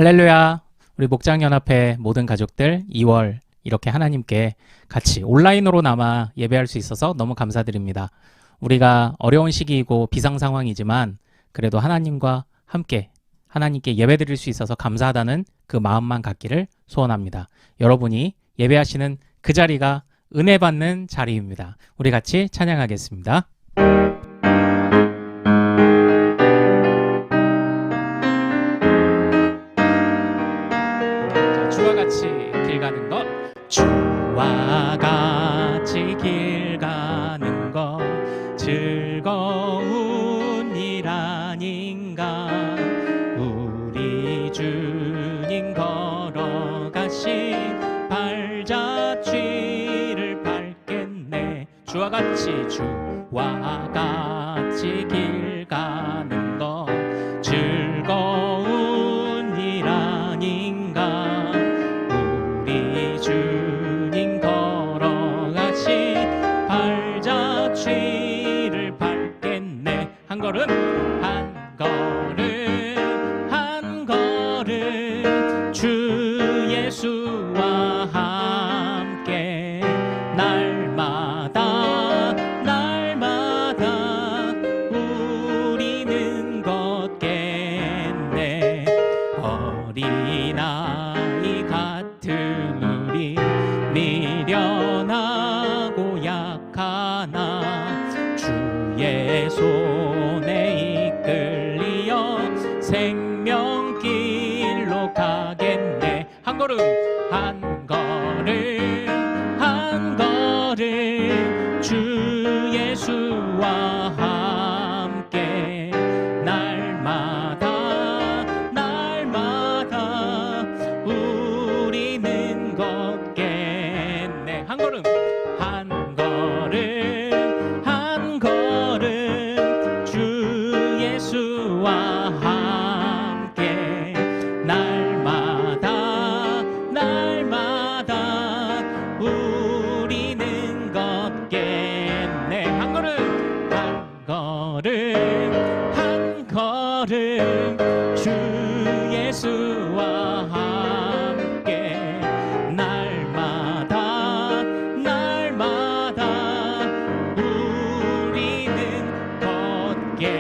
할렐루야. 우리 목장연합회 모든 가족들 2월 이렇게 하나님께 같이 온라인으로나마 예배할 수 있어서 너무 감사드립니다. 우리가 어려운 시기이고 비상 상황이지만 그래도 하나님과 함께 하나님께 예배드릴 수 있어서 감사하다는 그 마음만 갖기를 소원합니다. 여러분이 예배하시는 그 자리가 은혜 받는 자리입니다. 우리 같이 찬양하겠습니다. 주와 같이 길 가는 것, 주와 같이 길 가는 것 즐거운 일 아닌가. 우리 주님 걸어가신 발자취를 밟겠네. 주와 같이 길 가는 것 즐거운 일 아닌가. 우리 주님 걸어가신 발자취를 밟겠네. 한 걸음 주 예수와 함께 날마다 우리는 걷겠네. 어린아이 같은 우리 미련하고 약하나 주의 손에 이끌리어 생명길로 가겠네. 한 걸음 주 예수와 함께 날마다 우리는 걷겠네. 한 걸음 주 예수와 함께 날마다 우리는 걷겠네. 한 걸음 주 예수와 함께 날마다 우리는 걷겠네.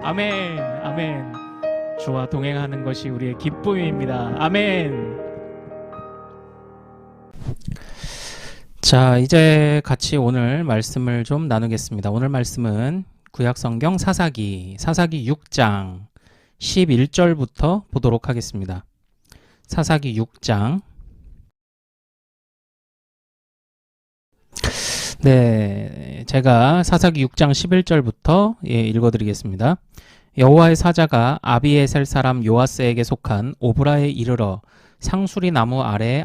아멘, 아멘. 주와 동행하는 것이 우리의 기쁨입니다. 아멘. 자, 이제 같이 오늘 말씀을 좀 나누겠습니다. 오늘 말씀은 구약성경 사사기 6장 11절부터 보도록 하겠습니다. 사사기 6장. 네, 제가 사사기 6장 11절부터 읽어드리겠습니다. 여호와의 사자가 아비에셀 사람 요아스에게 속한 오브라에 이르러 상수리 나무 아래에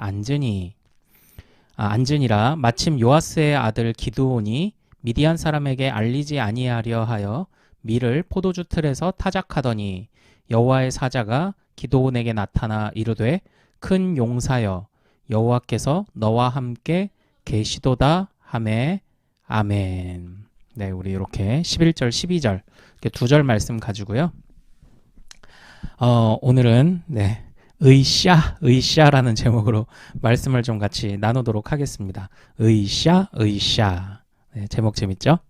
앉으니라. 마침 요아스의 아들 기드온이 미디안 사람에게 알리지 아니하려 하여 밀을 포도주 틀에서 타작하더니 여호와의 사자가 기드온에게 나타나 이르되 큰 용사여 여호와께서 너와 함께 계시도다 하매. 아멘. 네, 우리 이렇게 11절 12절 이렇게 두 절 말씀 가지고요. 오늘은 의샤라는 제목으로 말씀을 좀 같이 나누도록 하겠습니다. 의샤. 네, 제목 재밌죠?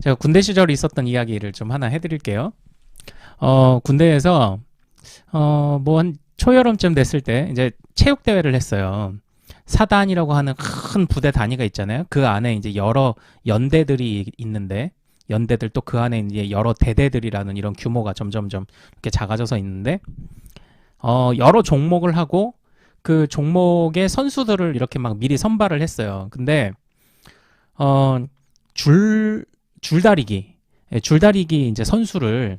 제가 군대 시절에 있었던 이야기를 좀 하나 해드릴게요. 군대에서 뭐 한 초여름쯤 됐을 때 이제 체육대회를 했어요. 사단이라고 하는 큰 부대 단위가 있잖아요. 그 안에 이제 여러 연대들이 있는데, 연대들 또 그 안에 이제 여러 대대들이라는 이런 규모가 점점점 이렇게 작아져서 있는데, 여러 종목을 하고 그 종목의 선수들을 이렇게 막 미리 선발을 했어요. 근데 줄다리기 이제 선수를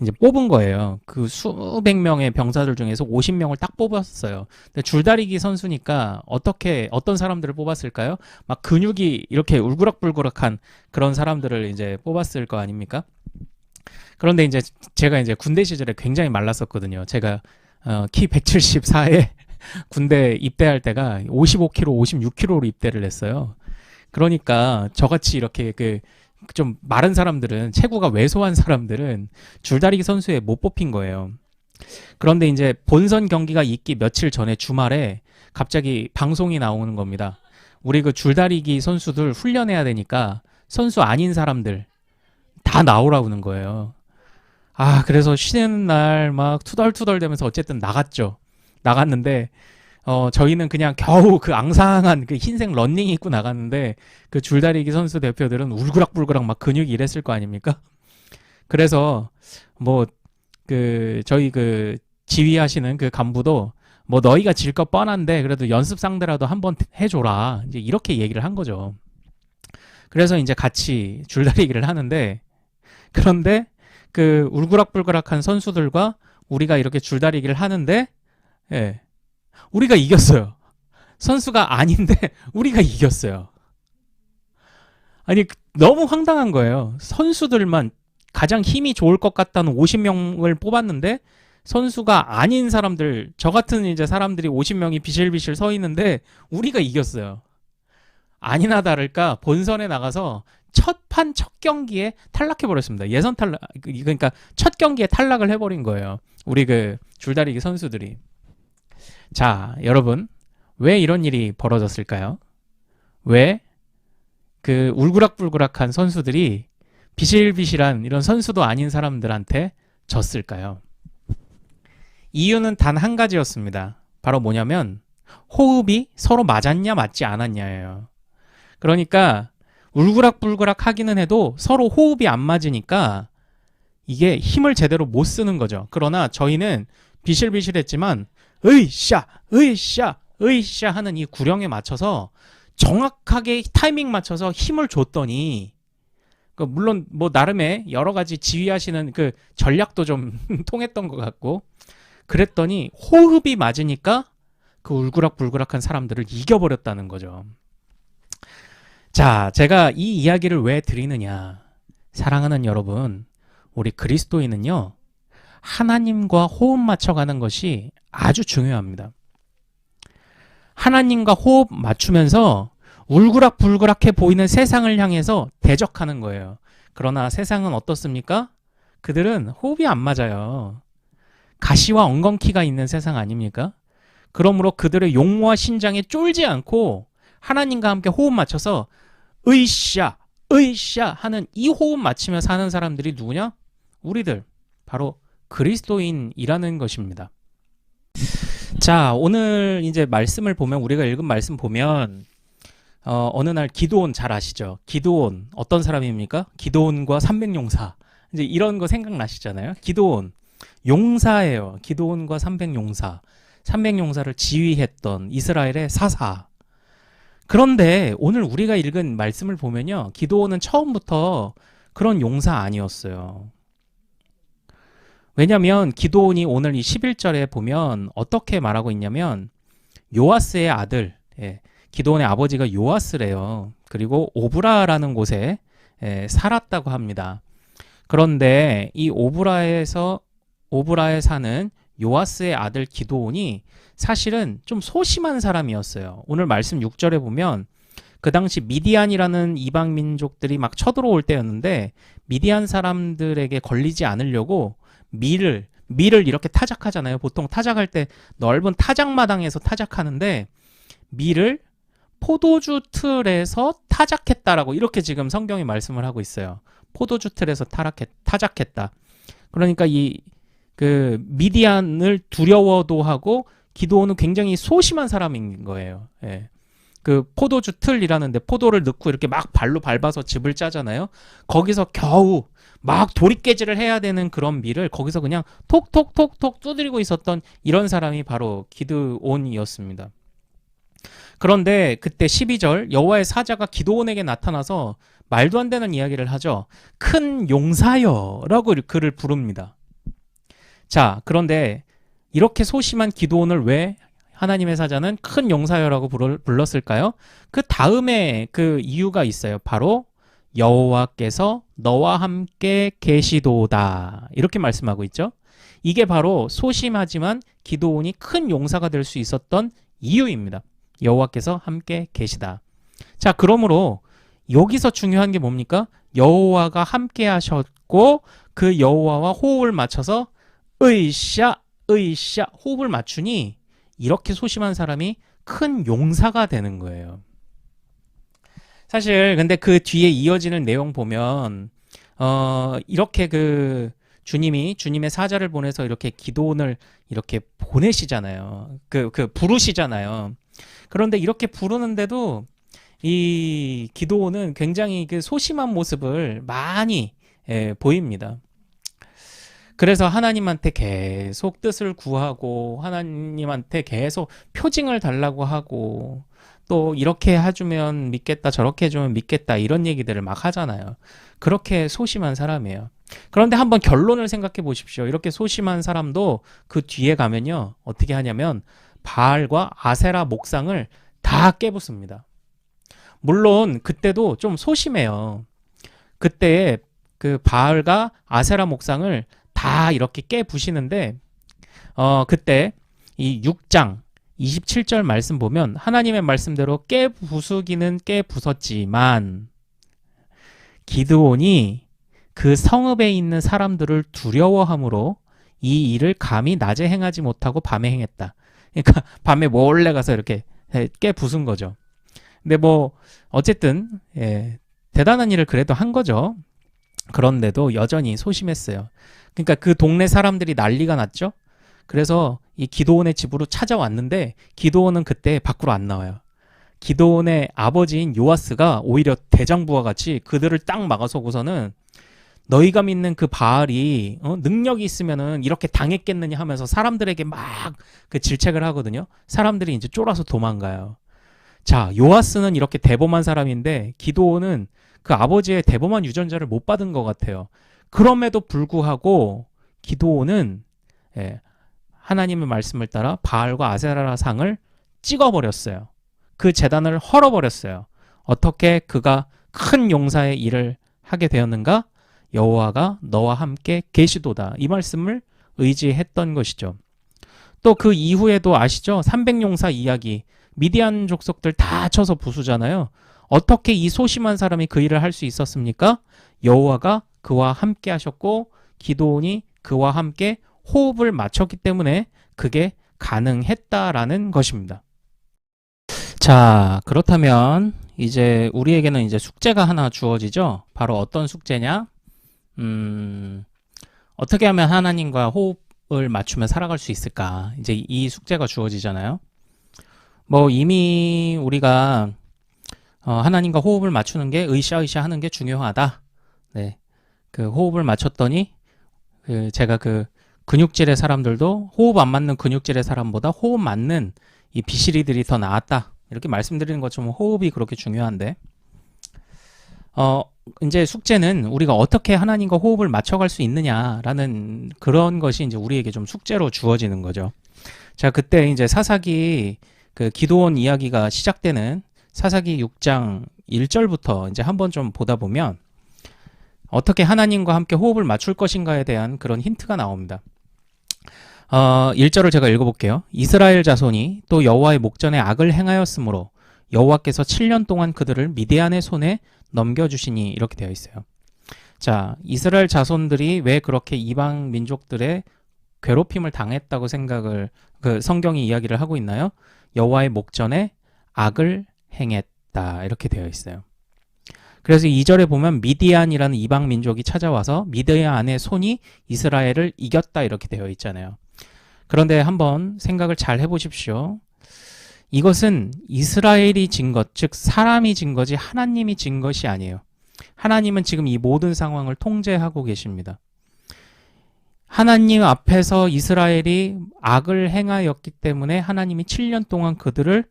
이제 뽑은 거예요. 그 수백 명의 병사들 중에서 50명을 딱 뽑았어요. 근데 줄다리기 선수니까 어떤 사람들을 뽑았을까요? 막 근육이 이렇게 울그락불그락한 그런 사람들을 이제 뽑았을 거 아닙니까? 그런데 이제 제가 이제 군대 시절에 굉장히 말랐었거든요. 제가 키 174에 군대 입대할 때가 55kg, 56kg로 입대를 했어요. 그러니까 저같이 이렇게 좀 마른 사람들은, 체구가 왜소한 사람들은 줄다리기 선수에 못 뽑힌 거예요. 그런데 이제 본선 경기가 있기 며칠 전에 주말에 갑자기 방송이 나오는 겁니다. 우리 그 줄다리기 선수들 훈련해야 되니까 선수 아닌 사람들 다 나오라는 거예요. 아, 그래서 쉬는 날 막 투덜투덜 대면서 어쨌든 나갔죠. 나갔는데 저희는 그냥 겨우 그 앙상한 그 흰색 런닝 입고 나갔는데 그 줄다리기 선수 대표들은 울그락불그락 막 근육이 이랬을 거 아닙니까? 그래서 뭐 그 저희 그 지휘하시는 그 간부도 뭐 너희가 질 거 뻔한데 그래도 연습 상대라도 한번 해줘라, 이제 이렇게 얘기를 한 거죠. 그래서 이제 같이 줄다리기를 하는데, 그런데 그 울그락불그락한 선수들과 우리가 이렇게 줄다리기를 하는데, 예, 우리가 이겼어요. 선수가 아닌데 우리가 이겼어요. 아니, 너무 황당한 거예요. 선수들만 가장 힘이 좋을 것 같다는 50명을 뽑았는데 선수가 아닌 사람들, 저 같은 이제 사람들이 50명이 비실비실 서 있는데 우리가 이겼어요. 아니나 다를까 본선에 나가서 첫 판 첫 경기에 탈락해 버렸습니다. 예선 탈락, 그러니까 첫 경기에 탈락을 해버린 거예요. 우리 그 줄다리기 선수들이. 자, 여러분, 왜 이런 일이 벌어졌을까요? 왜 그 울그락불그락한 선수들이 비실비실한 이런 선수도 아닌 사람들한테 졌을까요? 이유는 단 한 가지였습니다. 바로 뭐냐면 호흡이 서로 맞았냐 맞지 않았냐예요. 그러니까 울그락불그락 하기는 해도 서로 호흡이 안 맞으니까 이게 힘을 제대로 못 쓰는 거죠. 그러나 저희는 비실비실했지만 으이샤 으이샤 으이샤 하는 이 구령에 맞춰서 정확하게 타이밍 맞춰서 힘을 줬더니, 물론 뭐 나름의 여러 가지 지휘하시는 그 전략도 좀 통했던 것 같고, 그랬더니 호흡이 맞으니까 그 울그락불그락한 사람들을 이겨버렸다는 거죠. 자, 제가 이 이야기를 왜 드리느냐. 사랑하는 여러분, 우리 그리스도인은요, 하나님과 호흡 맞춰가는 것이 아주 중요합니다. 하나님과 호흡 맞추면서 울그락불그락해 보이는 세상을 향해서 대적하는 거예요. 그러나 세상은 어떻습니까? 그들은 호흡이 안 맞아요. 가시와 엉겅퀴가 있는 세상 아닙니까? 그러므로 그들의 용모와 신장에 쫄지 않고 하나님과 함께 호흡 맞춰서 으이샤 으이샤 하는 이 호흡 맞추며 사는 사람들이 누구냐? 우리들, 바로 그리스도인이라는 것입니다. 자, 오늘 이제 말씀을 보면, 우리가 읽은 말씀 보면 어느 날 기드온 잘 아시죠? 기드온 어떤 사람입니까? 기드온과 300용사, 이제 이런 거 생각나시잖아요. 기드온 용사예요. 기드온과 300용사, 300용사를 지휘했던 이스라엘의 사사. 그런데 오늘 우리가 읽은 말씀을 보면요, 기드온은 처음부터 그런 용사 아니었어요. 왜냐하면 기드온이 오늘 이 11절에 보면 어떻게 말하고 있냐면, 요아스의 아들, 기드온의 아버지가 요아스래요. 그리고 오브라라는 곳에 살았다고 합니다. 그런데 이 오브라에 사는 요아스의 아들 기드온이 사실은 좀 소심한 사람이었어요. 오늘 말씀 6절에 보면 그 당시 미디안이라는 이방 민족들이 막 쳐들어올 때였는데, 미디안 사람들에게 걸리지 않으려고 밀을 이렇게 타작하잖아요. 보통 타작할 때 넓은 타작마당에서 타작하는데, 밀을 포도주 틀에서 타작했다라고 이렇게 지금 성경이 말씀을 하고 있어요. 포도주 틀에서 타작했다. 그러니까 이 그 미디안을 두려워도 하고, 기드온은 굉장히 소심한 사람인 거예요. 그 포도주 틀이라는데 포도를 넣고 이렇게 막 발로 밟아서 즙을 짜잖아요. 거기서 겨우 막 도리깨질을 해야 되는 그런 밀을 거기서 그냥 톡톡톡톡 두드리고 있었던 이런 사람이 바로 기드온이었습니다. 그런데 그때 12절 여호와의 사자가 기드온에게 나타나서 말도 안 되는 이야기를 하죠. 큰 용사여 라고 그를 부릅니다. 자, 그런데 이렇게 소심한 기드온을 왜 하나님의 사자는 큰 용사여라고 불렀을까요? 그 다음에 그 이유가 있어요. 바로 여호와께서 너와 함께 계시도다, 이렇게 말씀하고 있죠. 이게 바로 소심하지만 기드온이 큰 용사가 될 수 있었던 이유입니다. 여호와께서 함께 계시다. 자, 그러므로 여기서 중요한 게 뭡니까? 여호와가 함께 하셨고 그 여호와와 호흡을 맞춰서 으이샤 으이샤 호흡을 맞추니 이렇게 소심한 사람이 큰 용사가 되는 거예요. 사실 근데 그 뒤에 이어지는 내용 보면 이렇게 그 주님의 사자를 보내서 이렇게 기도원을 이렇게 보내시잖아요. 부르시잖아요. 그런데 이렇게 부르는데도 이 기도원은 굉장히 그 소심한 모습을 많이 보입니다. 그래서 하나님한테 계속 뜻을 구하고 하나님한테 계속 표징을 달라고 하고 또 이렇게 해주면 믿겠다 저렇게 해주면 믿겠다 이런 얘기들을 막 하잖아요. 그렇게 소심한 사람이에요. 그런데 한번 결론을 생각해 보십시오. 이렇게 소심한 사람도 그 뒤에 가면요 어떻게 하냐면 바알과 아세라 목상을 다 깨부숩니다. 물론 그때도 좀 소심해요. 그때 그 바알과 아세라 목상을 다 이렇게 깨부시는데 그때 이 6장 27절 말씀 보면 하나님의 말씀대로 깨부수기는 깨부쉈지만 기드온이 그 성읍에 있는 사람들을 두려워함으로 이 일을 감히 낮에 행하지 못하고 밤에 행했다. 그러니까 밤에 몰래 가서 이렇게 깨부순 거죠. 근데 뭐 어쨌든 대단한 일을 그래도 한 거죠. 그런데도 여전히 소심했어요. 그러니까 그 동네 사람들이 난리가 났죠. 그래서 이 기드온의 집으로 찾아왔는데 기드온은 그때 밖으로 안 나와요. 기드온의 아버지인 요아스가 오히려 대장부와 같이 그들을 딱 막아서고서는 너희가 믿는 그 바알이 능력이 있으면은 이렇게 당했겠느냐 하면서 사람들에게 막 그 질책을 하거든요. 사람들이 이제 쫄아서 도망가요. 자, 요아스는 이렇게 대범한 사람인데 기드온은 그 아버지의 대범한 유전자를 못 받은 것 같아요. 그럼에도 불구하고 기드온은 하나님의 말씀을 따라 바알과 아세라 상을 찍어버렸어요. 그 제단을 헐어버렸어요. 어떻게 그가 큰 용사의 일을 하게 되었는가? 여호와가 너와 함께 계시도다. 이 말씀을 의지했던 것이죠. 또 그 이후에도 아시죠? 300용사 이야기. 미디안 족속들 다 쳐서 부수잖아요. 어떻게 이 소심한 사람이 그 일을 할 수 있었습니까? 여호와가 그와 함께 하셨고 기드온이 그와 함께 호흡을 맞췄기 때문에 그게 가능했다라는 것입니다. 자, 그렇다면 이제 우리에게는 이제 숙제가 하나 주어지죠. 바로 어떤 숙제냐? 어떻게 하면 하나님과 호흡을 맞추며 살아갈 수 있을까? 이제 이 숙제가 주어지잖아요. 뭐 이미 우리가 하나님과 호흡을 맞추는 게 으쌰으쌰 하는 게 중요하다. 네, 그 호흡을 맞췄더니 제가 그 근육질의 사람들도 호흡 안 맞는 근육질의 사람보다 호흡 맞는 이 비실이들이 더 나았다. 이렇게 말씀드리는 것처럼 호흡이 그렇게 중요한데 이제 숙제는 우리가 어떻게 하나님과 호흡을 맞춰갈 수 있느냐라는 그런 것이 이제 우리에게 좀 숙제로 주어지는 거죠. 자, 그때 이제 사사기 그 기드온 이야기가 시작되는 사사기 6장 1절부터 이제 한번 좀 보다 보면 어떻게 하나님과 함께 호흡을 맞출 것인가에 대한 그런 힌트가 나옵니다. 1절을 제가 읽어볼게요. 이스라엘 자손이 또 여호와의 목전에 악을 행하였으므로 여호와께서 7년 동안 그들을 미디안의 손에 넘겨주시니 이렇게 되어 있어요. 자, 이스라엘 자손들이 왜 그렇게 이방 민족들의 괴롭힘을 당했다고 생각을 그 성경이 이야기를 하고 있나요? 여호와의 목전에 악을 행했다 이렇게 되어 있어요. 그래서 2절에 보면 미디안이라는 이방 민족이 찾아와서 미디안의 손이 이스라엘을 이겼다 이렇게 되어 있잖아요. 그런데 한번 생각을 잘 해보십시오. 이것은 이스라엘이 진 것, 즉 사람이 진 거지 하나님이 진 것이 아니에요. 하나님은 지금 이 모든 상황을 통제하고 계십니다. 하나님 앞에서 이스라엘이 악을 행하였기 때문에 하나님이 7년 동안 그들을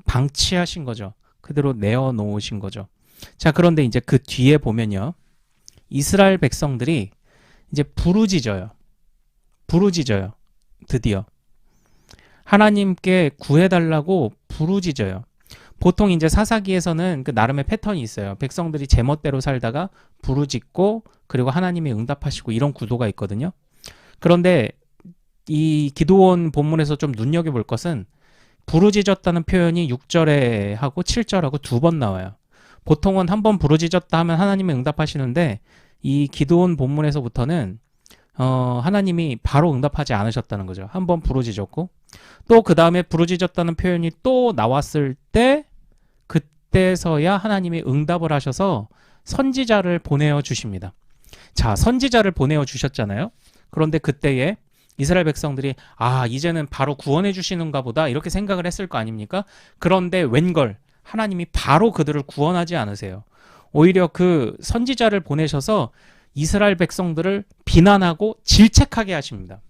방치하신 거죠. 그대로 내어놓으신 거죠. 자, 그런데 이제 그 뒤에 보면요. 이스라엘 백성들이 이제 부르짖어요. 드디어. 하나님께 구해달라고 부르짖어요. 보통 이제 사사기에서는 그 나름의 패턴이 있어요. 백성들이 제멋대로 살다가 부르짖고 그리고 하나님이 응답하시고 이런 구도가 있거든요. 그런데 이 기드온 본문에서 좀 눈여겨볼 것은 부르짖었다는 표현이 6절에 하고 7절하고 두 번 나와요. 보통은 한번 부르짖었다 하면 하나님이 응답하시는데 이 기드온 본문에서부터는 하나님이 바로 응답하지 않으셨다는 거죠. 한번 부르짖었고 또 그 다음에 부르짖었다는 표현이 또 나왔을 때 그때서야 하나님이 응답을 하셔서 선지자를 보내어 주십니다. 자, 선지자를 보내어 주셨잖아요. 그런데 그때에 이스라엘 백성들이 이제는 바로 구원해 주시는가 보다 이렇게 생각을 했을 거 아닙니까? 그런데 웬걸 하나님이 바로 그들을 구원하지 않으세요. 오히려 그 선지자를 보내셔서 이스라엘 백성들을 비난하고 질책하게 하십니다.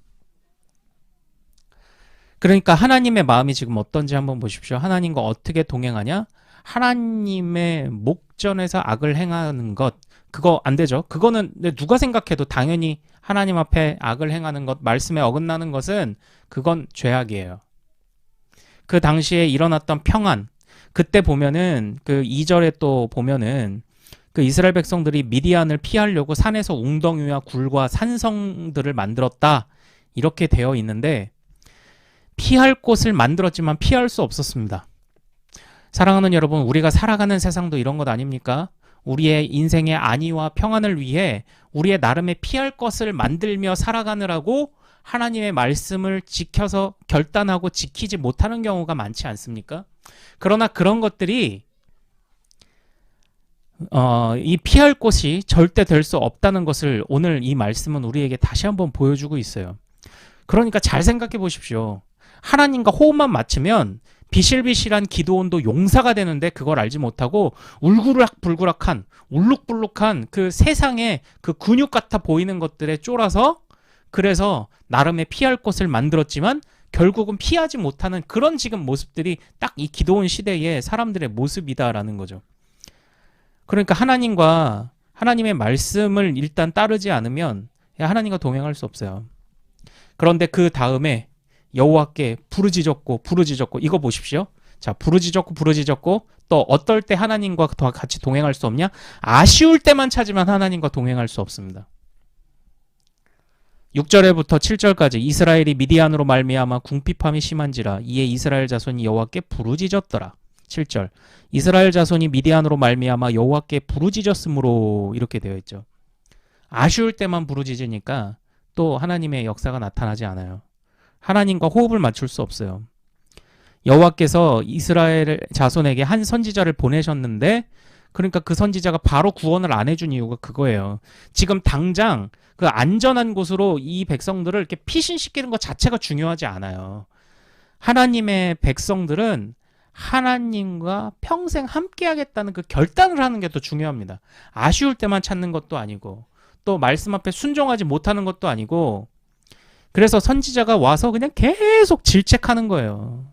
그러니까 하나님의 마음이 지금 어떤지 한번 보십시오. 하나님과 어떻게 동행하냐? 하나님의 목전에서 악을 행하는 것, 그거 안 되죠. 그거는 누가 생각해도 당연히 하나님 앞에 악을 행하는 것, 말씀에 어긋나는 것은 그건 죄악이에요. 그 당시에 일어났던 평안, 그때 보면은 그 2절에 또 보면은 그 이스라엘 백성들이 미디안을 피하려고 산에서 웅덩이와 굴과 산성들을 만들었다 이렇게 되어 있는데 피할 곳을 만들었지만 피할 수 없었습니다. 사랑하는 여러분, 우리가 살아가는 세상도 이런 것 아닙니까? 우리의 인생의 안위와 평안을 위해 우리의 나름의 피할 것을 만들며 살아가느라고 하나님의 말씀을 지켜서 결단하고 지키지 못하는 경우가 많지 않습니까? 그러나 그런 것들이 이 피할 곳이 절대 될 수 없다는 것을 오늘 이 말씀은 우리에게 다시 한번 보여주고 있어요. 그러니까 잘 생각해 보십시오. 하나님과 호흡만 맞추면 비실비실한 기드온도 용사가 되는데 그걸 알지 못하고 울그락불그락한 울룩불룩한 그 세상의 그 근육 같아 보이는 것들에 쫄아서 그래서 나름의 피할 곳을 만들었지만 결국은 피하지 못하는 그런 지금 모습들이 딱 이 기드온 시대의 사람들의 모습이다라는 거죠. 그러니까 하나님의 말씀을 일단 따르지 않으면 하나님과 동행할 수 없어요. 그런데 그 다음에 여호와께 부르짖었고 이거 보십시오. 자, 부르짖었고 또 어떨 때 하나님과 같이 동행할 수 없냐? 아쉬울 때만 찾으면 하나님과 동행할 수 없습니다. 6절에부터 7절까지 이스라엘이 미디안으로 말미암아 궁핍함이 심한지라 이에 이스라엘 자손이 여호와께 부르짖었더라. 7절 이스라엘 자손이 미디안으로 말미암아 여호와께 부르짖었으므로 이렇게 되어 있죠. 아쉬울 때만 부르짖으니까 또 하나님의 역사가 나타나지 않아요. 하나님과 호흡을 맞출 수 없어요. 여호와께서 이스라엘 자손에게 한 선지자를 보내셨는데 그러니까 그 선지자가 바로 구원을 안 해준 이유가 그거예요. 지금 당장 그 안전한 곳으로 이 백성들을 이렇게 피신시키는 것 자체가 중요하지 않아요. 하나님의 백성들은 하나님과 평생 함께 하겠다는 그 결단을 하는 게 더 중요합니다. 아쉬울 때만 찾는 것도 아니고 또 말씀 앞에 순종하지 못하는 것도 아니고 그래서 선지자가 와서 그냥 계속 질책하는 거예요.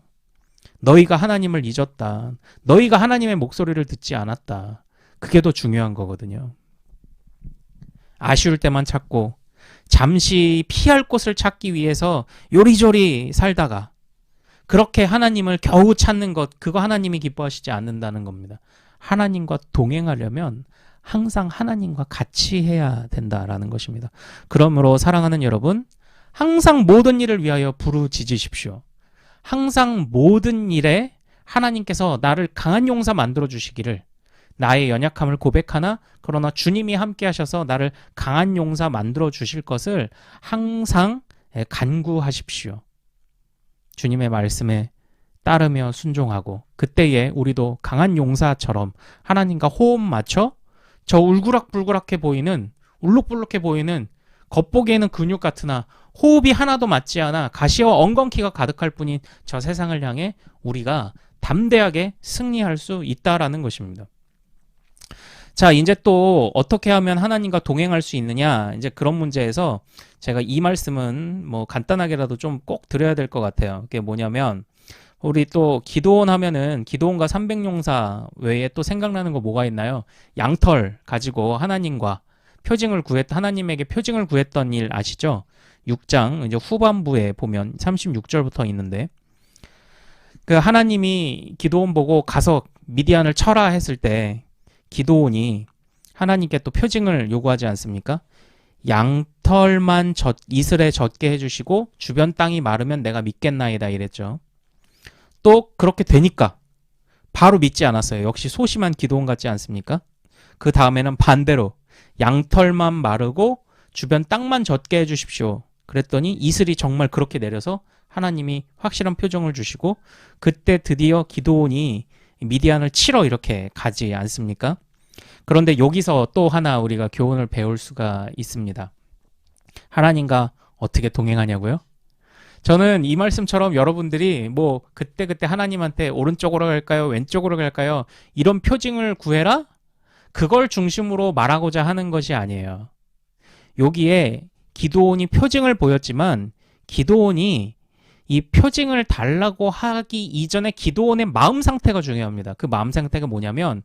너희가 하나님을 잊었다. 너희가 하나님의 목소리를 듣지 않았다. 그게 더 중요한 거거든요. 아쉬울 때만 찾고 잠시 피할 곳을 찾기 위해서 요리조리 살다가 그렇게 하나님을 겨우 찾는 것, 그거 하나님이 기뻐하시지 않는다는 겁니다. 하나님과 동행하려면 항상 하나님과 같이 해야 된다라는 것입니다. 그러므로 사랑하는 여러분, 항상 모든 일을 위하여 부르짖으십시오. 항상 모든 일에 하나님께서 나를 강한 용사 만들어 주시기를 나의 연약함을 고백하나 그러나 주님이 함께 하셔서 나를 강한 용사 만들어 주실 것을 항상 간구하십시오. 주님의 말씀에 따르며 순종하고 그때에 우리도 강한 용사처럼 하나님과 호흡 맞춰 저 울그락불그락해 보이는 울룩불룩해 보이는 겉보기에는 근육 같으나 호흡이 하나도 맞지 않아 가시와 엉겅퀴가 가득할 뿐인 저 세상을 향해 우리가 담대하게 승리할 수 있다라는 것입니다. 자, 이제 또 어떻게 하면 하나님과 동행할 수 있느냐, 이제 그런 문제에서 제가 이 말씀은 뭐 간단하게라도 좀 꼭 드려야 될 것 같아요. 그게 뭐냐면 우리 또 기드온 하면은 기드온과 300용사 외에 또 생각나는 거 뭐가 있나요? 양털 가지고 하나님에게 표징을 구했던 일 아시죠? 6장 이제 후반부에 보면 36절부터 있는데 그 하나님이 기드온 보고 가서 미디안을 쳐라 했을 때 기드온이 하나님께 또 표징을 요구하지 않습니까? 양털만 이슬에 젖게 해주시고 주변 땅이 마르면 내가 믿겠나이다 이랬죠. 또 그렇게 되니까 바로 믿지 않았어요. 역시 소심한 기도원 같지 않습니까? 그 다음에는 반대로 양털만 마르고 주변 땅만 젖게 해주십시오. 그랬더니 이슬이 정말 그렇게 내려서 하나님이 확실한 표정을 주시고 그때 드디어 기드온이 미디안을 치러 이렇게 가지 않습니까? 그런데 여기서 또 하나 우리가 교훈을 배울 수가 있습니다. 하나님과 어떻게 동행하냐고요? 저는 이 말씀처럼 여러분들이 뭐 그때그때 하나님한테 오른쪽으로 갈까요? 왼쪽으로 갈까요? 이런 표징을 구해라? 그걸 중심으로 말하고자 하는 것이 아니에요. 여기에 기드온이 표징을 보였지만 기드온이 이 표징을 달라고 하기 이전에 기드온의 마음 상태가 중요합니다. 그 마음 상태가 뭐냐면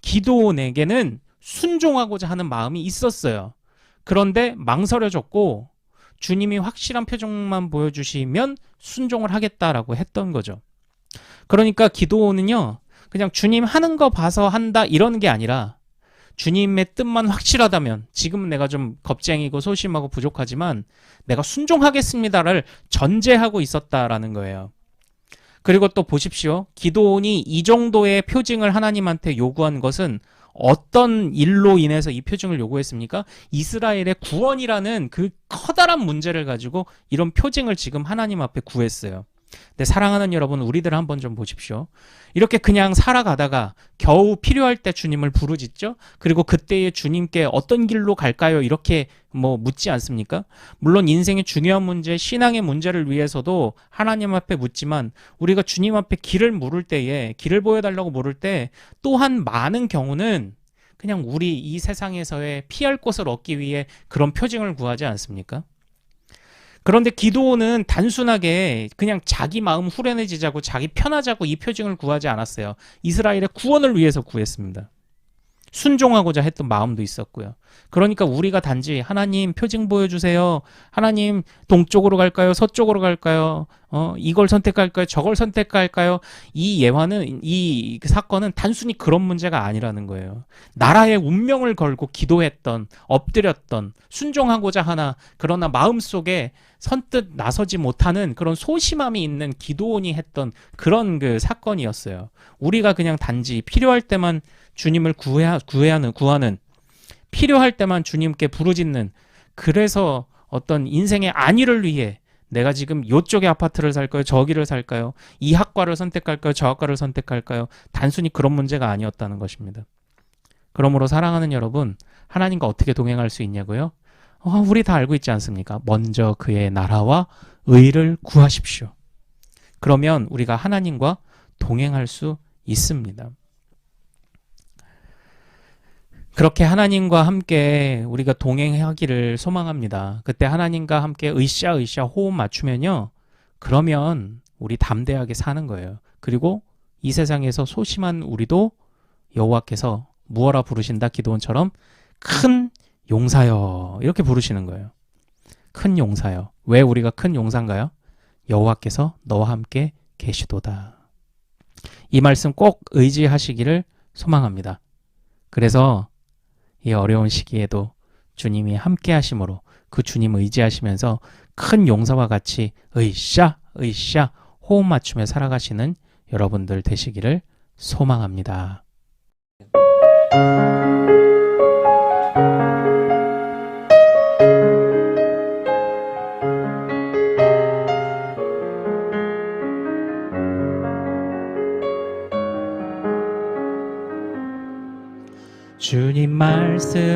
기드온에게는 순종하고자 하는 마음이 있었어요. 그런데 망설여졌고 주님이 확실한 표정만 보여주시면 순종을 하겠다라고 했던 거죠. 그러니까 기드온은요, 그냥 주님 하는 거 봐서 한다 이러는 게 아니라 주님의 뜻만 확실하다면 지금은 내가 좀 겁쟁이고 소심하고 부족하지만 내가 순종하겠습니다를 전제하고 있었다라는 거예요. 그리고 또 보십시오. 기드온이 이 정도의 표징을 하나님한테 요구한 것은 어떤 일로 인해서 이 표징을 요구했습니까? 이스라엘의 구원이라는 그 커다란 문제를 가지고 이런 표징을 지금 하나님 앞에 구했어요. 근데 사랑하는 여러분, 우리들 한번 좀 보십시오. 이렇게 그냥 살아가다가 겨우 필요할 때 주님을 부르짖죠? 그리고 그때의 주님께 어떤 길로 갈까요? 이렇게 뭐 묻지 않습니까? 물론 인생의 중요한 문제, 신앙의 문제를 위해서도 하나님 앞에 묻지만 우리가 주님 앞에 길을 물을 때에, 길을 보여달라고 물을 때 또한 많은 경우는 그냥 우리 이 세상에서의 피할 곳을 얻기 위해 그런 표징을 구하지 않습니까? 그런데 기드온은 단순하게 그냥 자기 마음 후련해지자고 자기 편하자고 이 표징을 구하지 않았어요. 이스라엘의 구원을 위해서 구했습니다. 순종하고자 했던 마음도 있었고요. 그러니까 우리가 단지 하나님 표징 보여주세요. 하나님 동쪽으로 갈까요? 서쪽으로 갈까요? 이걸 선택할까요? 저걸 선택할까요? 이 예화는, 이 사건은 단순히 그런 문제가 아니라는 거예요. 나라의 운명을 걸고 기도했던, 엎드렸던, 순종하고자 하나 그러나 마음속에 선뜻 나서지 못하는 그런 소심함이 있는 기드온이 했던 그런 그 사건이었어요. 우리가 그냥 단지 필요할 때만 주님을 구하는 필요할 때만 주님께 부르짖는, 그래서 어떤 인생의 안위를 위해 내가 지금 이쪽에 아파트를 살까요? 저기를 살까요? 이 학과를 선택할까요? 저 학과를 선택할까요? 단순히 그런 문제가 아니었다는 것입니다. 그러므로 사랑하는 여러분, 하나님과 어떻게 동행할 수 있냐고요? 우리 다 알고 있지 않습니까? 먼저 그의 나라와 의를 구하십시오. 그러면 우리가 하나님과 동행할 수 있습니다. 그렇게 하나님과 함께 우리가 동행하기를 소망합니다. 그때 하나님과 함께 으쌰으쌰 호흡 맞추면요, 그러면 우리 담대하게 사는 거예요. 그리고 이 세상에서 소심한 우리도 여호와께서 무어라 부르신다, 기도원처럼 큰 용사여 이렇게 부르시는 거예요. 큰 용사여. 왜 우리가 큰 용사인가요? 여호와께서 너와 함께 계시도다. 이 말씀 꼭 의지하시기를 소망합니다. 그래서 이 어려운 시기에도 주님이 함께 하심으로 그 주님 의지하시면서 큰 용사와 같이 으쌰 으쌰 호흡 맞추며 살아가시는 여러분들 되시기를 소망합니다. 주님 말씀하시면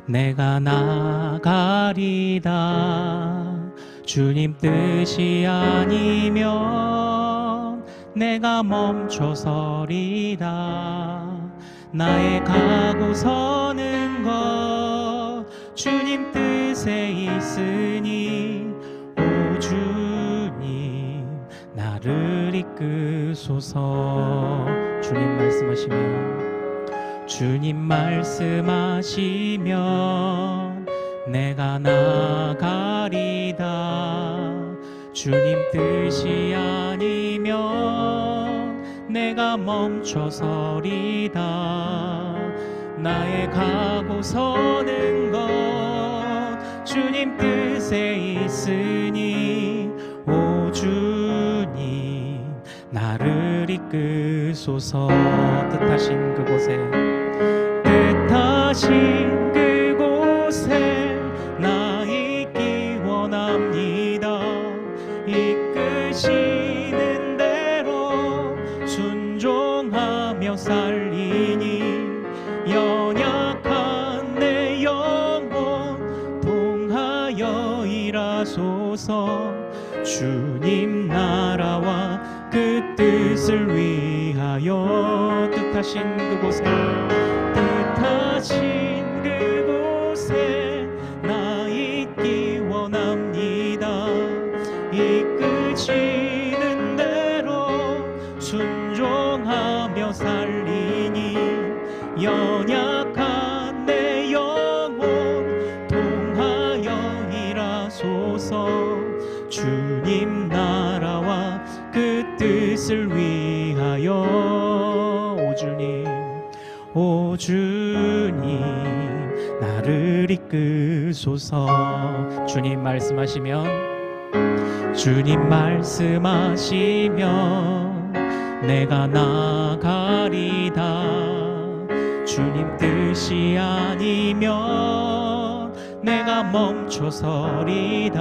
내가 나가리다. 주님 뜻이 아니면 내가 멈춰서리다. 나의 가고 서는 것 주님 뜻에 있으니 오 주님 나를 이끄소서. 주님 말씀하시면 내가 나가리다. 주님 뜻이 아니면 내가 멈춰서리다. 나의 가고 서는 것 주님 뜻에 있으니 오 주님 나를 이끄소서. 뜻하신 그곳에, 뜻하신 그곳에 나 있기 원합니다. 이끄시는 대로 순종하며 살리니 연약한 내 영혼 통하여 일하소서. 주님 나라와 그 뜻을 위하여, 뜻하신 그곳에, 뜻하신 그곳에 나 있기 원합니다. 이끄시는 대로 순종하며 살리니 연약한 내 영혼 통하여 일하소서. 주님 나라와 그 뜻을 위하여. 오 주님, 오 주님 나를 이끄소서. 주님 말씀하시면, 주님 말씀하시면 내가 나가리다. 주님 뜻이 아니면 내가 멈춰서리다.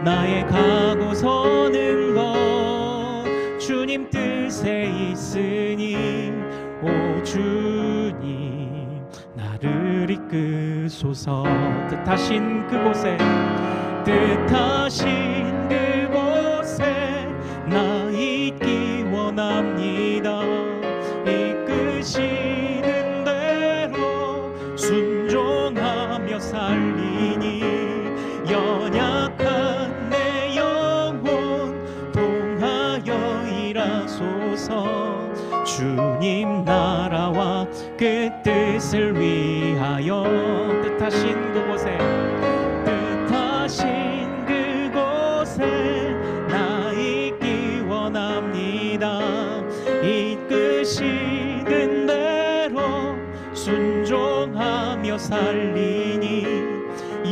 나의 가고 서는 것 주님 뜻에 있으니 오 주님 나를 이끄소서. 뜻하신 그곳에, 뜻하신 그곳에 나 있기 원합니다. 이끄시는 대로 순종하며 살리니 연약한 내 영혼 통하여 일하소서. 주님 나라와 그 뜻을 위하여. 뜻하신 그곳에, 뜻하신 그곳에 나 있기 원합니다. 이끄시는 대로 순종하며 살리니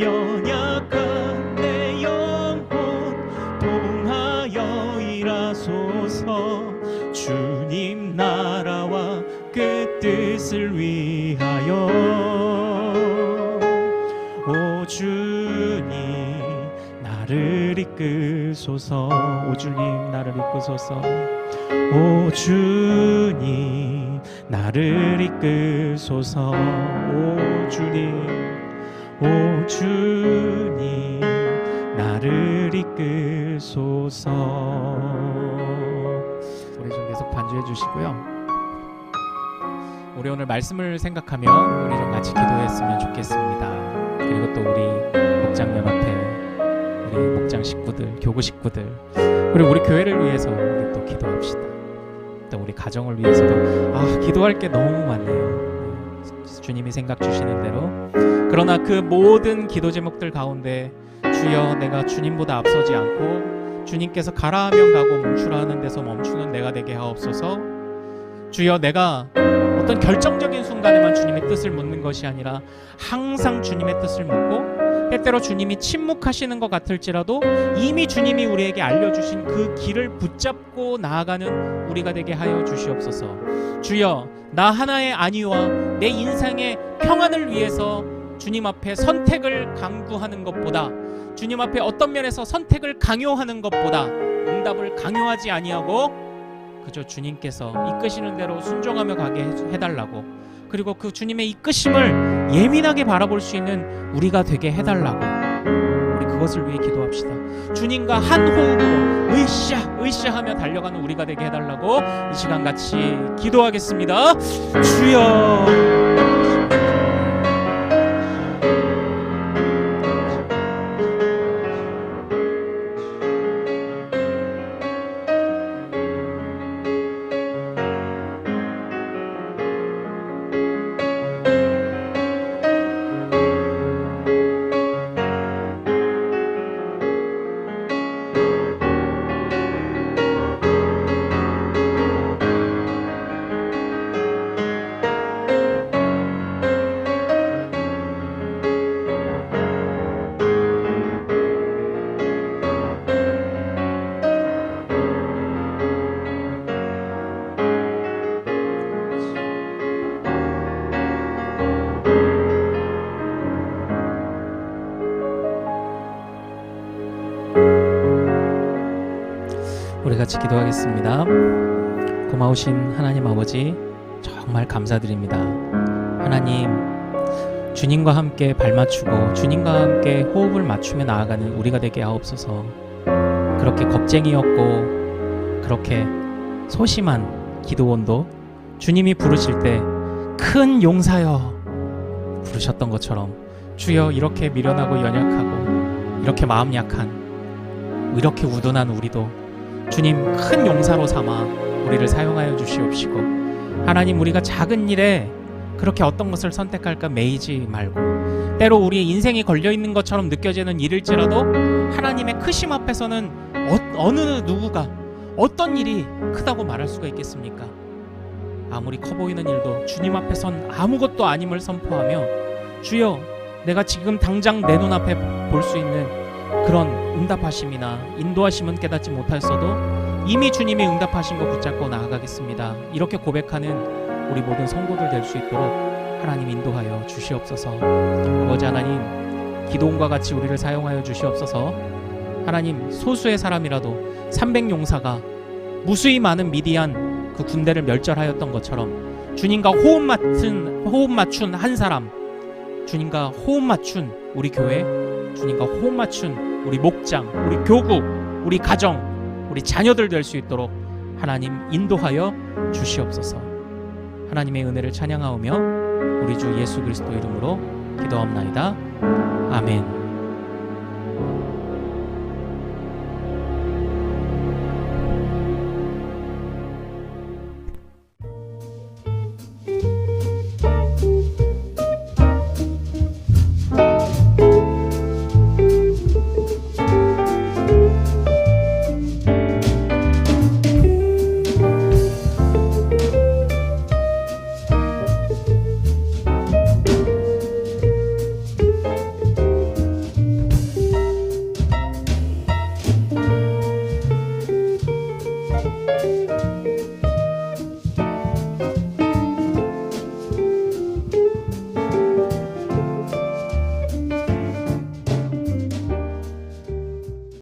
연약한 내 영혼 통하여 일하소서. 주님 나라와 그 뜻을 위하여. 오 주님 나를 이끄소서. 오 주님 나를 이끄소서. 오 주님 나를 이끄소서. 오 주님, 오 주님 나를 이끄소서. 우리 좀 계속 반주해 주시고요. 우리 오늘 말씀을 생각하며 우리 좀 같이 기도했으면 좋겠습니다. 그리고 또 우리 목장연합회, 우리 목장 식구들, 교구 식구들, 그리고 우리 교회를 위해서 우리 또 기도합시다. 또 우리 가정을 위해서도 기도할 게 너무 많네요. 주님이 생각 주시는 대로. 그러나 그 모든 기도 제목들 가운데 주여 내가 주님보다 앞서지 않고 주님께서 가라 하면 가고 멈추라 하는 데서 멈추는 내가 되게 하옵소서. 주여 내가 어떤 결정적인 순간에만 주님의 뜻을 묻는 것이 아니라 항상 주님의 뜻을 묻고, 때때로 주님이 침묵하시는 것 같을지라도 이미 주님이 우리에게 알려주신 그 길을 붙잡고 나아가는 우리가 되게 하여 주시옵소서. 주여 나 하나의 안위와 내 인생의 평안을 위해서 주님 앞에 선택을 강구하는 것보다, 주님 앞에 어떤 면에서 선택을 강요하는 것보다 응답을 강요하지 아니하고 그저 주님께서 이끄시는 대로 순종하며 가게 해달라고, 그리고 그 주님의 이끄심을 예민하게 바라볼 수 있는 우리가 되게 해달라고, 우리 그것을 위해 기도합시다. 주님과 한 호흡으로 으쌰 하며 달려가는 우리가 되게 해달라고 이 시간 같이 기도하겠습니다. 주여 같이 기도하겠습니다. 고마우신 하나님 아버지, 정말 감사드립니다. 하나님, 주님과 함께 발맞추고 주님과 함께 호흡을 맞추며 나아가는 우리가 되게 하옵소서. 그렇게 겁쟁이였고 그렇게 소심한 기도원도 주님이 부르실 때 큰 용사여 부르셨던 것처럼, 주여, 이렇게 미련하고 연약하고 이렇게 마음 약한, 이렇게 우둔한 우리도 주님 큰 용사로 삼아 우리를 사용하여 주시옵시고, 하나님, 우리가 작은 일에 그렇게 어떤 것을 선택할까 매이지 말고, 때로 우리의 인생이 걸려있는 것처럼 느껴지는 일일지라도 하나님의 크심 앞에서는 어느 누구가 어떤 일이 크다고 말할 수가 있겠습니까? 아무리 커 보이는 일도 주님 앞에선 아무것도 아님을 선포하며, 주여, 내가 지금 당장 내 눈앞에 볼 수 있는 그런 응답하심이나 인도하심은 깨닫지 못했어도 이미 주님이 응답하신 거 붙잡고 나아가겠습니다. 이렇게 고백하는 우리 모든 성도들 될 수 있도록 하나님 인도하여 주시옵소서. 아버지 하나님, 기도원과 같이 우리를 사용하여 주시옵소서. 하나님, 소수의 사람이라도 300용사가 무수히 많은 미디안 그 군대를 멸절하였던 것처럼 주님과 호흡 맞춘 한 사람, 주님과 호흡 맞춘 우리 교회, 주님과 호흡 맞춘 우리 목장, 우리 교구, 우리 가정, 우리 자녀들 될 수 있도록 하나님 인도하여 주시옵소서. 하나님의 은혜를 찬양하오며 우리 주 예수 그리스도 이름으로 기도합나이다. 아멘.